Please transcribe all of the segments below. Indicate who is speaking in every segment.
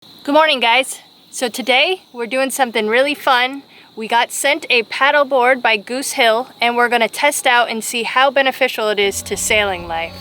Speaker 1: Good morning, guys. So today we're doing something really fun. We got sent a paddle board by Goosehill and we're going to test out and see how beneficial it is to sailing life.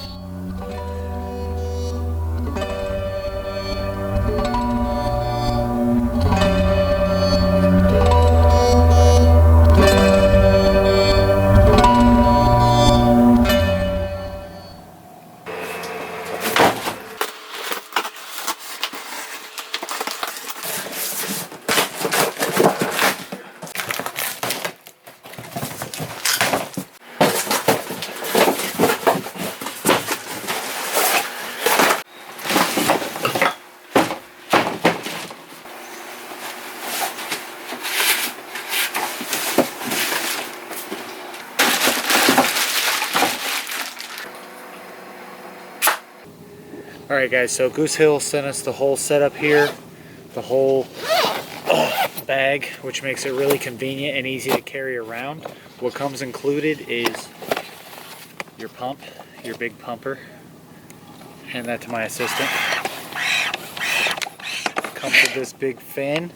Speaker 2: Alright guys, so Goosehill sent us the whole setup here, the whole bag, which makes it really convenient and easy to carry around. What comes included is your pump, your big pumper. Hand that to my assistant. Comes with this big fin,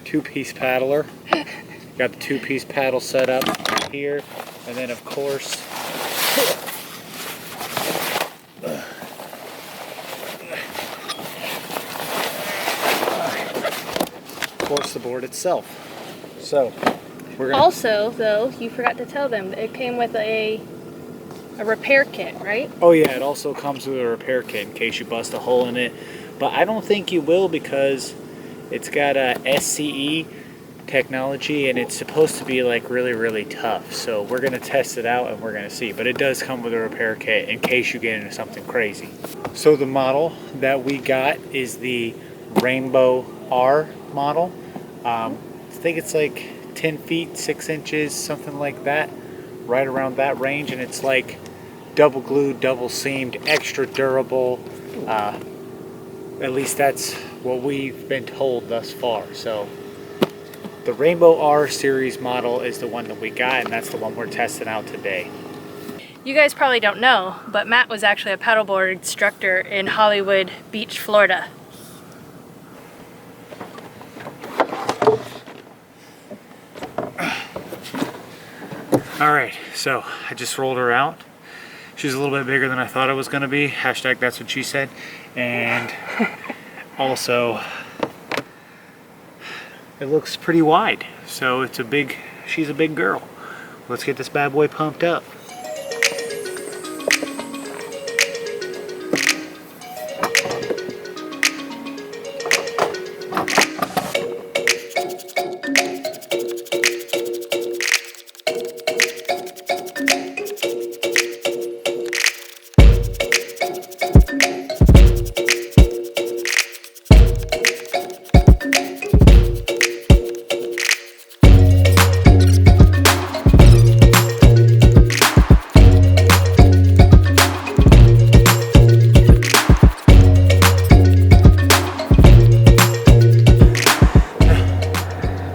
Speaker 2: two-piece paddler. Got the two-piece paddle set up here, and then of course the board itself. So we're gonna
Speaker 1: Also, though, you forgot to tell them it came with a repair kit, right?
Speaker 2: Oh yeah, it also comes with a repair kit in case you bust a hole in it, but I don't think you will because it's got a SCE technology and it's supposed to be like really tough. So we're gonna test it out and we're gonna see, but it does come with a repair kit in case you get into something crazy. So the model that we got is the Rainbow R model. I think it's like 10 feet 6 inches, something like that, right around that range, and it's like double glued, double seamed, extra durable. At least that's what we've been told thus far. So the Rainbow R series model is the one that we got, and that's the one we're testing out today.
Speaker 1: You guys probably don't know, but Matt was actually a paddleboard instructor in Hollywood Beach, Florida.
Speaker 2: Alright, so I just rolled her out. She's a little bit bigger than I thought it was going to be. Hashtag that's what she said. And also, it looks pretty wide. So she's a big girl. Let's get this bad boy pumped up.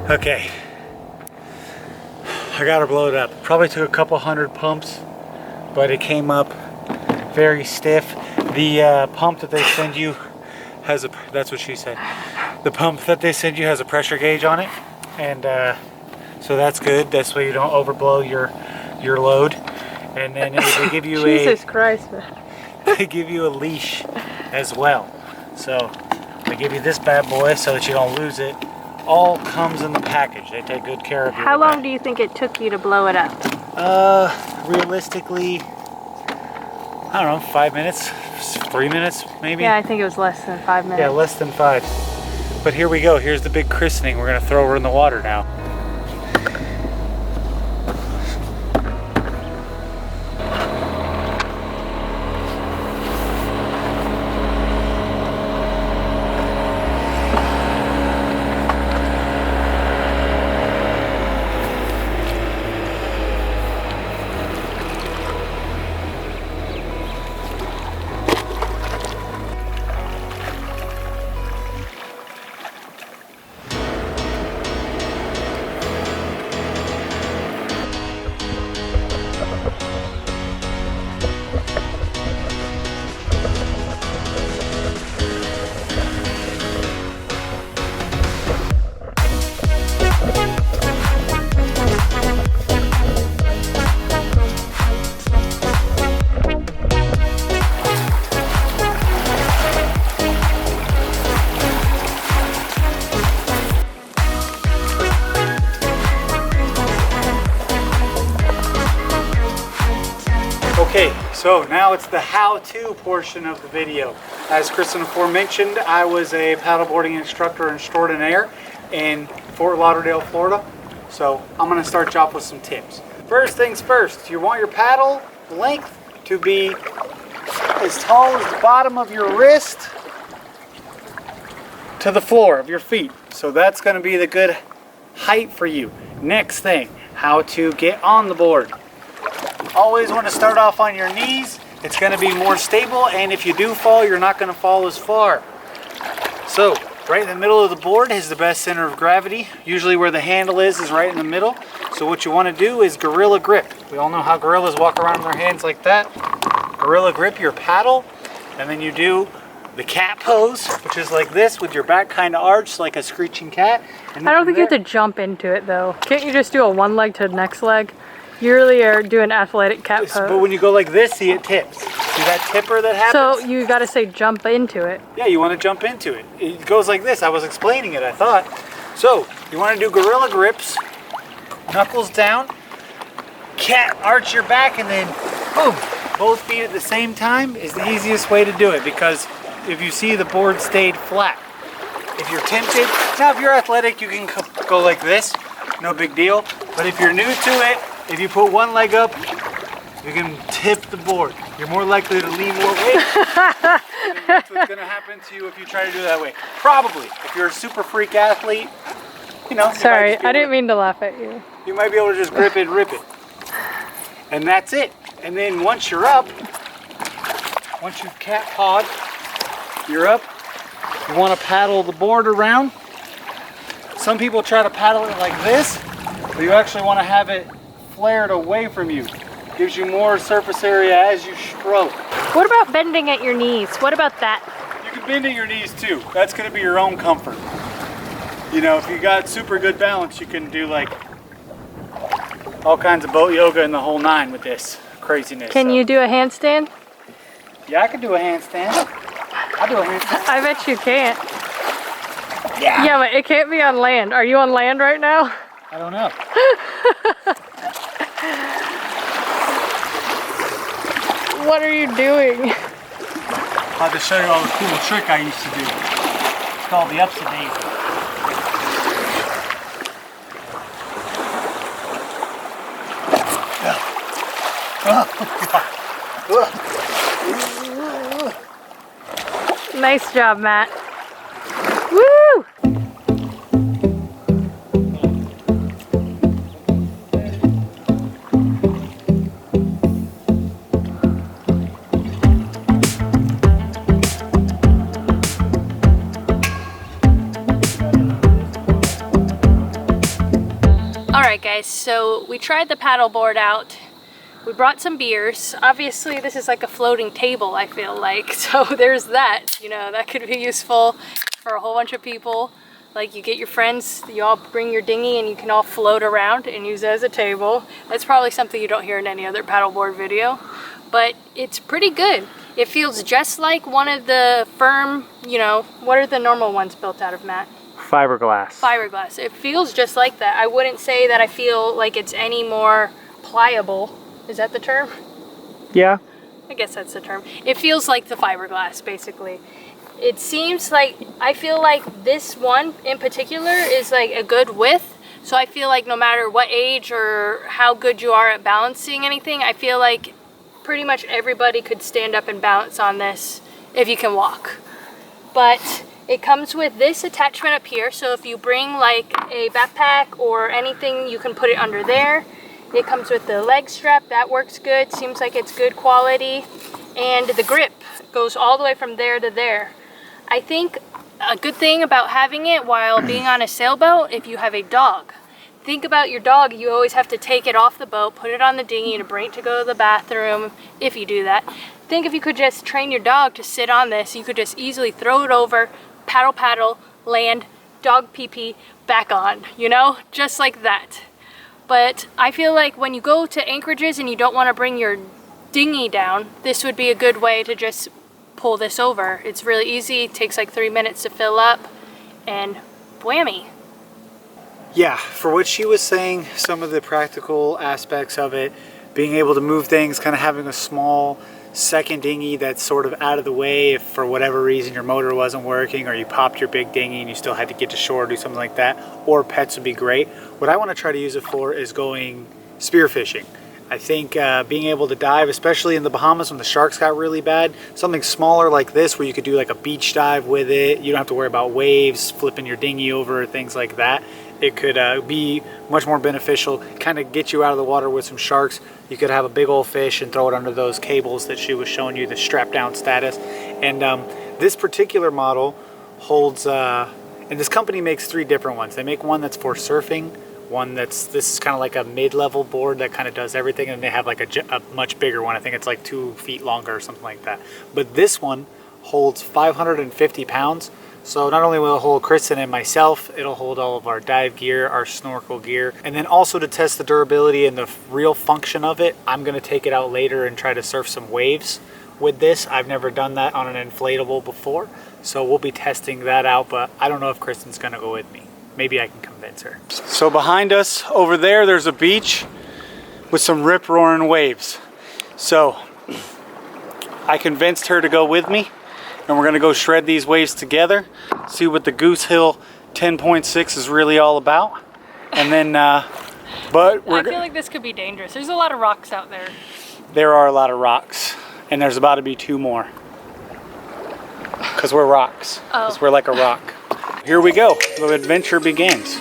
Speaker 2: Okay, I got her blowed up. Probably took a couple hundred pumps, but it came up very stiff. The pump that they send you has a, that's what she said. The pump that they send you has a pressure gauge on it, and so that's good. That's way you don't overblow your load. And then they give you
Speaker 1: Jesus Christ, man.
Speaker 2: They give you a leash as well. So they give you this bad boy so that you don't lose it. All comes in the package. They take good care of you.
Speaker 1: How long do you think it took you to blow it up?
Speaker 2: Realistically, I don't know, 5 minutes, 3 minutes maybe?
Speaker 1: Yeah, I think it was less than 5 minutes.
Speaker 2: Yeah, less than 5. But here we go. Here's the big christening. We're going to throw her in the water now.
Speaker 3: So now it's the how-to portion of the video. As Kristen aforementioned, I was a paddleboarding instructor extraordinaire in Fort Lauderdale, Florida. So I'm gonna start you off with some tips. First things first, you want your paddle length to be as tall as the bottom of your wrist to the floor of your feet. So that's gonna be the good height for you. Next thing, how to get on the board. Always want to start off on your knees. It's going to be more stable, and if you do fall, you're not going to fall as far. So right in the middle of the board is the best center of gravity. Usually where the handle is right in the middle. So what you want to do is gorilla grip. We all know how gorillas walk around with their hands like that. Gorilla grip your paddle, and then you do the cat pose, which is like this with your back kind of arched like a screeching cat.
Speaker 1: I don't think you have to jump into it though. Can't you just do a one leg to the next leg? You really are doing athletic cat pose.
Speaker 3: But when you go like this, see, it tips. See that tipper that happens?
Speaker 1: So you got to say jump into it.
Speaker 3: Yeah, you want to jump into it. It goes like this. I was explaining it, I thought. So you want to do gorilla grips, knuckles down, cat arch your back, and then boom, both feet at the same time is the easiest way to do it, because if you see, the board stayed flat. If you're tempted, now if you're athletic, you can go like this, no big deal. But if you're new to it, if you put one leg up, you can tip the board. You're more likely to lean more weight. That's what's gonna happen to you if you try to do it that way. Probably. If you're a super freak athlete, you know.
Speaker 1: Sorry, I didn't mean to laugh at you.
Speaker 3: You might be able to just grip it and rip it. And that's it. And then once you're up, once you've cat pawed, you're up. You want to paddle the board around. Some people try to paddle it like this, but you actually want to have it flared away from you. Gives you more surface area as you stroke.
Speaker 1: What about bending at your knees? What about that?
Speaker 3: You can bend at your knees too. That's going to be your own comfort. You know, if you got super good balance, you can do like all kinds of boat yoga and the whole nine with this craziness.
Speaker 1: Can you do a handstand?
Speaker 3: Yeah, I can do a handstand. I'll do a handstand.
Speaker 1: I bet you can't.
Speaker 3: Yeah.
Speaker 1: Yeah, but it can't be on land. Are you on land right now?
Speaker 3: I don't know.
Speaker 1: What are you doing?
Speaker 3: I'll have to show you all the cool trick I used to do. It's called the ups and downs.
Speaker 1: Nice job, Matt. Woo! Alright guys, so we tried the paddleboard out. We brought some beers. Obviously this is like a floating table, I feel like. So there's that, you know, that could be useful for a whole bunch of people. Like you get your friends, you all bring your dinghy and you can all float around and use it as a table. That's probably something you don't hear in any other paddleboard video. But it's pretty good. It feels just like one of the firm, you know, what are the normal ones built out of, Matt?
Speaker 3: Fiberglass.
Speaker 1: Fiberglass. It feels just like that. I wouldn't say that I feel like it's any more pliable. Is that the term?
Speaker 3: Yeah.
Speaker 1: I guess that's the term. It feels like the fiberglass, basically. It seems like, I feel like this one in particular is like a good width. So I feel like no matter what age or how good you are at balancing anything, I feel like pretty much everybody could stand up and balance on this if you can walk. But it comes with this attachment up here, so if you bring like a backpack or anything, you can put it under there. It comes with the leg strap, that works good, seems like it's good quality. And the grip goes all the way from there to there. I think a good thing about having it while being on a sailboat, if you have a dog. Think about your dog, you always have to take it off the boat, put it on the dinghy and bring it to go to the bathroom, if you do that. Think if you could just train your dog to sit on this, you could just easily throw it over, paddle, paddle, land, dog pee-pee, back on, you know, just like that. But I feel like when you go to anchorages and you don't want to bring your dinghy down, this would be a good way to just pull this over. It's really easy, it takes like 3 minutes to fill up, and whammy.
Speaker 3: Yeah, for what she was saying, some of the practical aspects of it, being able to move things, kind of having a small second dinghy that's sort of out of the way if for whatever reason your motor wasn't working, or you popped your big dinghy and you still had to get to shore or do something like that, or pets would be great. What I want to try to use it for is going spearfishing. I think being able to dive, especially in the Bahamas when the sharks got really bad, something smaller like this where you could do like a beach dive with it. You don't have to worry about waves, flipping your dinghy over, things like that. It could be much more beneficial, kind of get you out of the water with some sharks. You could have a big old fish and throw it under those cables that she was showing you, the strap down status. And this particular model holds, and this company makes 3 different ones. They make one that's for surfing, one this is kind of like a mid-level board that kind of does everything, and they have like a much bigger one. I think it's like 2 feet longer or something like that. But this one holds 550 pounds. So not only will it hold Kristen and myself, it'll hold all of our dive gear, our snorkel gear, and then also to test the durability and the real function of it, I'm gonna take it out later and try to surf some waves with this. I've never done that on an inflatable before, so we'll be testing that out, but I don't know if Kristen's gonna go with me. Maybe I can convince her. So behind us over there, there's a beach with some rip-roaring waves. So I convinced her to go with me, and we're gonna go shred these waves together, see what the Goosehill 10.6 is really all about. And then, but
Speaker 1: I feel like this could be dangerous. There's a lot of rocks out there.
Speaker 3: There are a lot of rocks, and there's about to be 2 more. Because we're rocks. Because we're like a rock. Here we go, the adventure begins.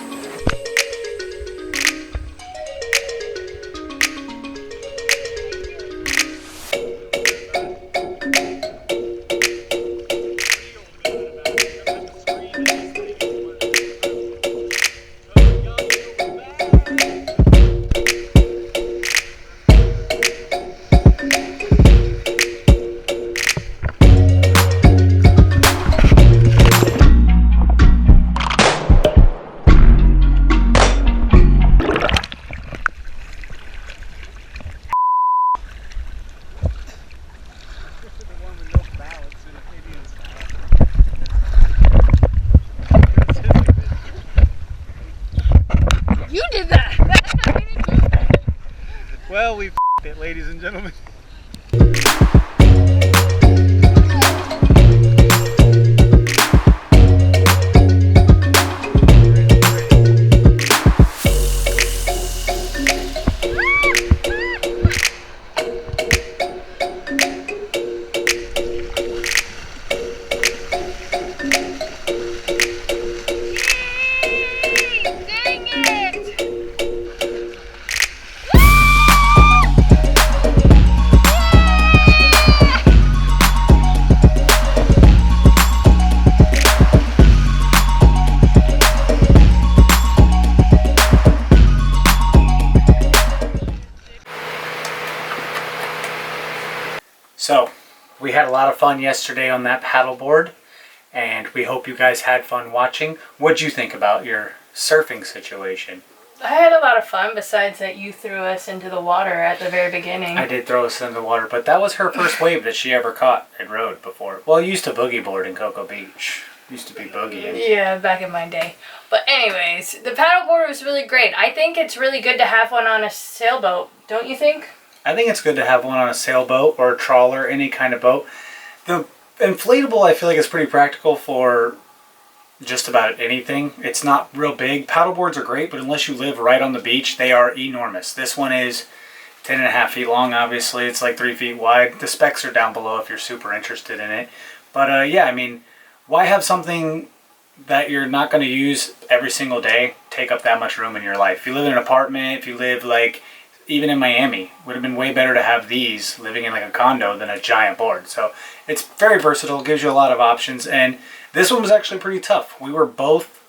Speaker 1: You did that!
Speaker 3: Well, we f***ed it, ladies and gentlemen. So, we had a lot of fun yesterday on that paddleboard, and we hope you guys had fun watching. What'd you think about your surfing situation?
Speaker 1: I had a lot of fun, besides that you threw us into the water at the very beginning.
Speaker 3: I did throw us into the water, but that was her first wave that she ever caught and rode before. Well, I used to boogie board in Cocoa Beach. Used to be boogieing.
Speaker 1: Yeah, back in my day. But anyways, the paddleboard was really great. I think it's really good to have one on a sailboat, don't you think?
Speaker 3: I think it's good to have one on a sailboat or a trawler, any kind of boat. The inflatable, I feel like, is pretty practical for just about anything. It's not real big. Paddleboards are great, but unless you live right on the beach, they are enormous. This one is 10.5 feet long, obviously. It's like 3 feet wide. The specs are down below if you're super interested in it. But yeah, I mean, why have something that you're not going to use every single day take up that much room in your life? If you live in an apartment, if you live like even in Miami, would have been way better to have these living in like a condo than a giant board. So it's very versatile, gives you a lot of options, and this one was actually pretty tough. We were both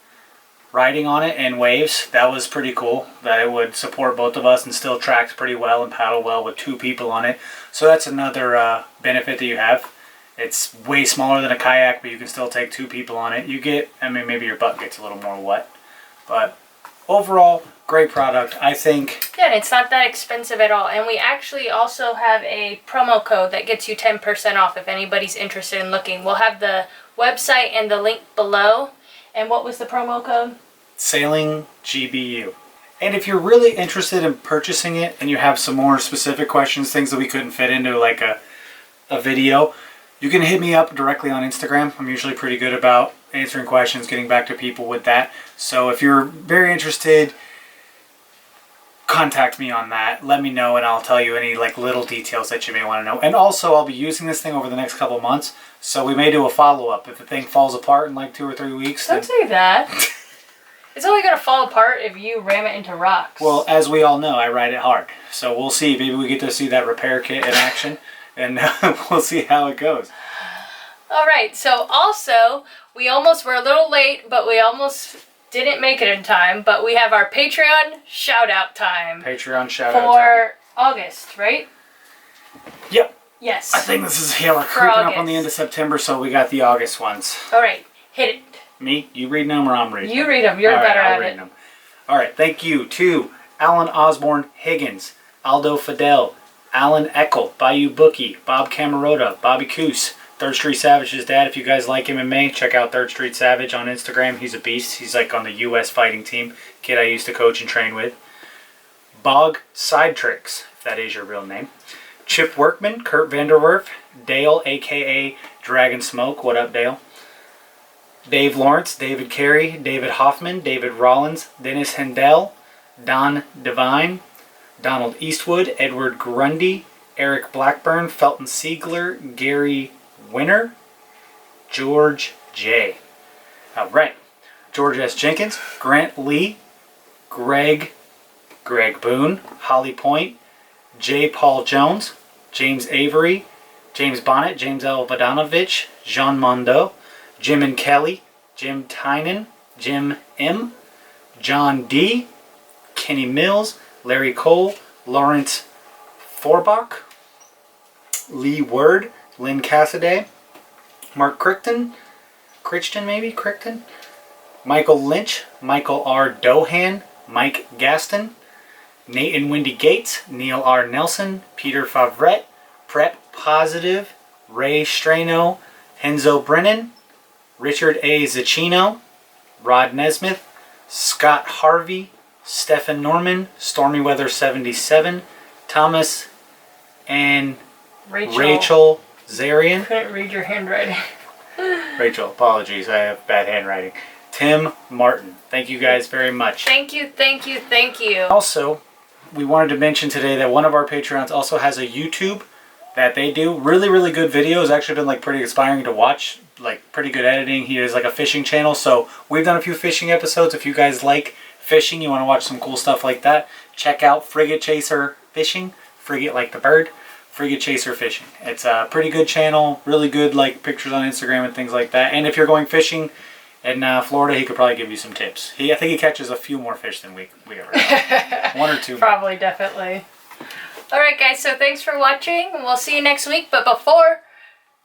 Speaker 3: riding on it in waves. That was pretty cool, that it would support both of us and still tracks pretty well and paddle well with 2 people on it. So that's another benefit that you have. It's way smaller than a kayak, but you can still take 2 people on it. You get, I mean, maybe your butt gets a little more wet, but overall, great product, I think.
Speaker 1: Yeah, and it's not that expensive at all. And we actually also have a promo code that gets you 10% off if anybody's interested in looking. We'll have the website and the link below. And what was the promo code?
Speaker 3: Sailing GBU. And if you're really interested in purchasing it and you have some more specific questions, things that we couldn't fit into like a video, you can hit me up directly on Instagram. I'm usually pretty good about answering questions, getting back to people with that. So if you're very interested, contact me on that. Let me know and I'll tell you any like little details that you may want to know. And also I'll be using this thing over the next couple months, so we may do a follow-up. If the thing falls apart in like 2 or 3 weeks,
Speaker 1: Don't say that. It's only going to fall apart if you ram it into rocks.
Speaker 3: well, as we all know, I ride it hard. So we'll see. Maybe we get to see that repair kit in action and we'll see how it goes.
Speaker 1: All right, so also, we almost were a little late, but we almost didn't make it in time, but we have our Patreon shout-out time.
Speaker 3: Patreon shout-out time.
Speaker 1: For August, right?
Speaker 3: Yep.
Speaker 1: Yes.
Speaker 3: I think this is here. We're creeping up on the end of September, so we got the August ones.
Speaker 1: All right, hit it.
Speaker 3: Me? You reading them or I'm reading them?
Speaker 1: You read them. You're
Speaker 3: All right,
Speaker 1: better
Speaker 3: I'll
Speaker 1: at
Speaker 3: read
Speaker 1: it.
Speaker 3: them. All right, thank you to Alan Osborne Higgins, Aldo Fidel, Alan Eckel, Bayou Bookie, Bob Camarota, Bobby Coos, Third Street Savage's dad. If you guys like MMA, check out Third Street Savage on Instagram. He's a beast. He's like on the U.S. fighting team. Kid I used to coach and train with. Bog Side Tricks, if that is your real name. Chip Workman, Kurt Vanderwerf, Dale, a.k.a. Dragon Smoke. What up, Dale? Dave Lawrence, David Carey, David Hoffman, David Rollins, Dennis Hendel, Don Devine, Donald Eastwood, Edward Grundy, Eric Blackburn, Felton Siegler, Gary Winner, George J. All right. George S. Jenkins, Grant Lee, Greg Boone, Holly Point, J. Paul Jones, James Avery, James Bonnet, James L. Vodanovich, Jean Mondo, Jim and Kelly, Jim Tynan, Jim M., John D., Kenny Mills, Larry Cole, Lawrence Forbach, Lee Word, Lynn Cassidy, Mark Crichton, Michael Lynch, Michael R. Dohan, Mike Gaston, Nate and Wendy Gates, Neil R. Nelson, Peter Favret, Prep Positive, Ray Strano, Henzo Brennan, Richard A. Zacchino, Rod Nesmith, Scott Harvey, Stephen Norman, Stormy Weather 77, Thomas and Rachel Zarian.
Speaker 1: Couldn't read your handwriting.
Speaker 3: Rachel, apologies, I have bad handwriting. Tim Martin. Thank you guys very much.
Speaker 1: Thank you, thank you, thank you.
Speaker 3: Also, we wanted to mention today that one of our Patreons also has a YouTube that they do. Really, really good videos. Actually been like pretty inspiring to watch. Like pretty good editing. He has like a fishing channel. So we've done a few fishing episodes. If you guys like fishing, you want to watch some cool stuff like that, check out Frigate Chaser Fishing. Frigate like the bird. Frigate Chaser Fishing. It's a pretty good channel. Really good like pictures on Instagram and things like that. And if you're going fishing in Florida, he could probably give you some tips. I think he catches a few more fish than we ever have. 1 or 2
Speaker 1: Probably, more. Definitely. Alright guys, so thanks for watching. We'll see you next week. But before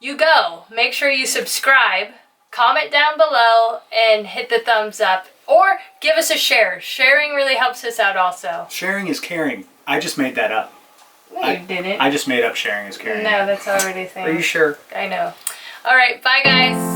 Speaker 1: you go, make sure you subscribe, comment down below, and hit the thumbs up. Or give us a share. Sharing really helps us out also.
Speaker 3: Sharing is caring. I just made that up.
Speaker 1: No, you didn't.
Speaker 3: I just made up sharing is caring.
Speaker 1: No, that's already a thing.
Speaker 3: Are you sure?
Speaker 1: I know. Alright, bye guys.